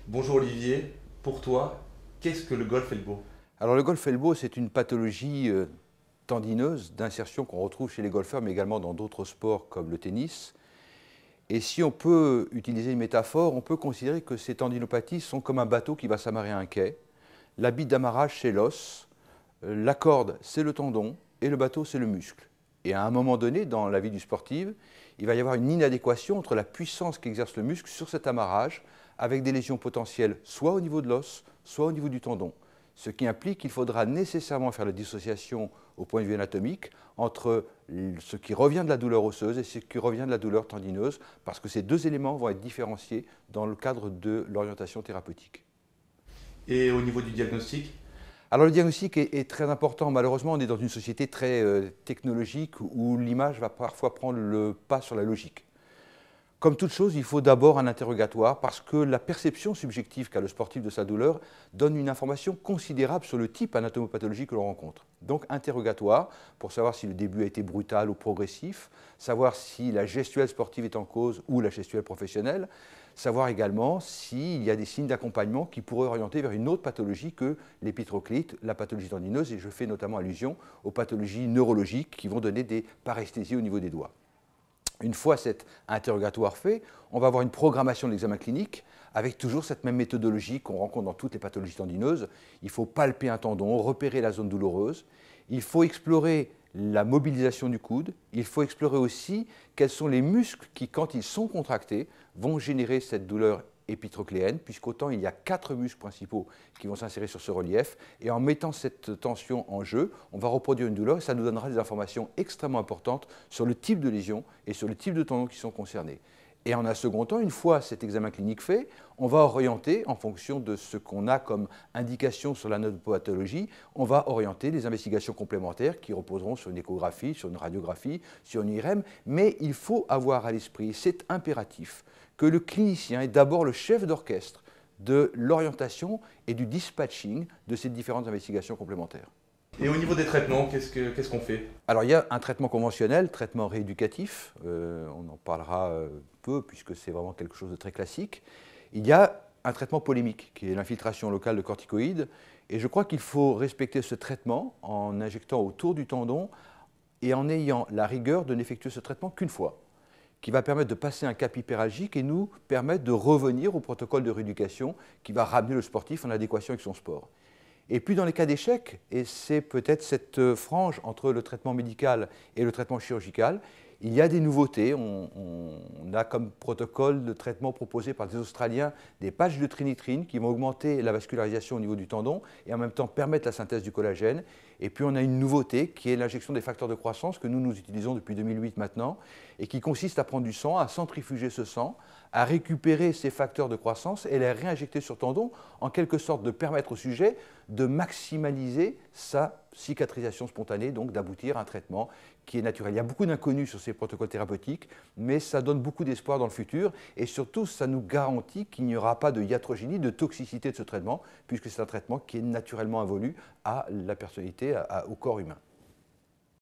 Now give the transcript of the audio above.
Bonjour Olivier, pour toi, qu'est-ce que le golf elbow? Alors le golf elbow, c'est une pathologie tendineuse d'insertion qu'on retrouve chez les golfeurs, mais également dans d'autres sports comme le tennis. Et si on peut utiliser une métaphore, on peut considérer que ces tendinopathies sont comme un bateau qui va s'amarrer à un quai. La bite d'amarrage, c'est l'os, la corde, c'est le tendon, et le bateau, c'est le muscle. Et à un moment donné, dans la vie du sportif, il va y avoir une inadéquation entre la puissance qu'exerce le muscle sur cet amarrage, avec des lésions potentielles soit au niveau de l'os, soit au niveau du tendon. Ce qui implique qu'il faudra nécessairement faire la dissociation au point de vue anatomique entre ce qui revient de la douleur osseuse et ce qui revient de la douleur tendineuse, parce que ces deux éléments vont être différenciés dans le cadre de l'orientation thérapeutique. Et au niveau du diagnostic? Alors le diagnostic est très important. Malheureusement, on est dans une société très technologique où l'image va parfois prendre le pas sur la logique. Comme toute chose, il faut d'abord un interrogatoire parce que la perception subjective qu'a le sportif de sa douleur donne une information considérable sur le type anatomopathologique que l'on rencontre. Donc interrogatoire pour savoir si le début a été brutal ou progressif, savoir si la gestuelle sportive est en cause ou la gestuelle professionnelle, savoir également s'il y a des signes d'accompagnement qui pourraient orienter vers une autre pathologie que l'épitroclite, la pathologie tendineuse, et je fais notamment allusion aux pathologies neurologiques qui vont donner des paresthésies au niveau des doigts. Une fois cet interrogatoire fait, on va avoir une programmation de l'examen clinique avec toujours cette même méthodologie qu'on rencontre dans toutes les pathologies tendineuses. Il faut palper un tendon, repérer la zone douloureuse. Il faut explorer la mobilisation du coude. Il faut explorer aussi quels sont les muscles qui, quand ils sont contractés, vont générer cette douleur épitrocléenne, puisqu'autant il y a 4 muscles principaux qui vont s'insérer sur ce relief, et en mettant cette tension en jeu, on va reproduire une douleur, et ça nous donnera des informations extrêmement importantes sur le type de lésion et sur le type de tendons qui sont concernés. Et en un second temps, une fois cet examen clinique fait, on va orienter, en fonction de ce qu'on a comme indication sur l'anatomopathologie, on va orienter les investigations complémentaires qui reposeront sur une échographie, sur une radiographie, sur une IRM, mais il faut avoir à l'esprit, c'est impératif, que le clinicien est d'abord le chef d'orchestre de l'orientation et du dispatching de ces différentes investigations complémentaires. Et au niveau des traitements, qu'est-ce qu'on fait? Alors il y a un traitement conventionnel, traitement rééducatif, on en parlera peu puisque c'est vraiment quelque chose de très classique. Il y a un traitement polémique qui est l'infiltration locale de corticoïdes, et je crois qu'il faut respecter ce traitement en injectant autour du tendon et en ayant la rigueur de n'effectuer ce traitement qu'une fois, qui va permettre de passer un cap hyperalgique et nous permettre de revenir au protocole de rééducation qui va ramener le sportif en adéquation avec son sport. Et puis dans les cas d'échec, et c'est peut-être cette frange entre le traitement médical et le traitement chirurgical, il y a des nouveautés. On a comme protocole de traitement proposé par des Australiens des patchs de trinitrine qui vont augmenter la vascularisation au niveau du tendon et en même temps permettre la synthèse du collagène. Et puis on a une nouveauté qui est l'injection des facteurs de croissance que nous utilisons depuis 2008 maintenant et qui consiste à prendre du sang, à centrifuger ce sang, à récupérer ces facteurs de croissance et les réinjecter sur le tendon, en quelque sorte de permettre au sujet de maximaliser sa cicatrisation spontanée, donc d'aboutir à un traitement qui est naturel. Il y a beaucoup d'inconnus sur ces protocoles thérapeutiques, mais ça donne beaucoup d'espoir dans le futur et surtout ça nous garantit qu'il n'y aura pas de iatrogénie, de toxicité de ce traitement, puisque c'est un traitement qui est naturellement involu à la personnalité, au corps humain.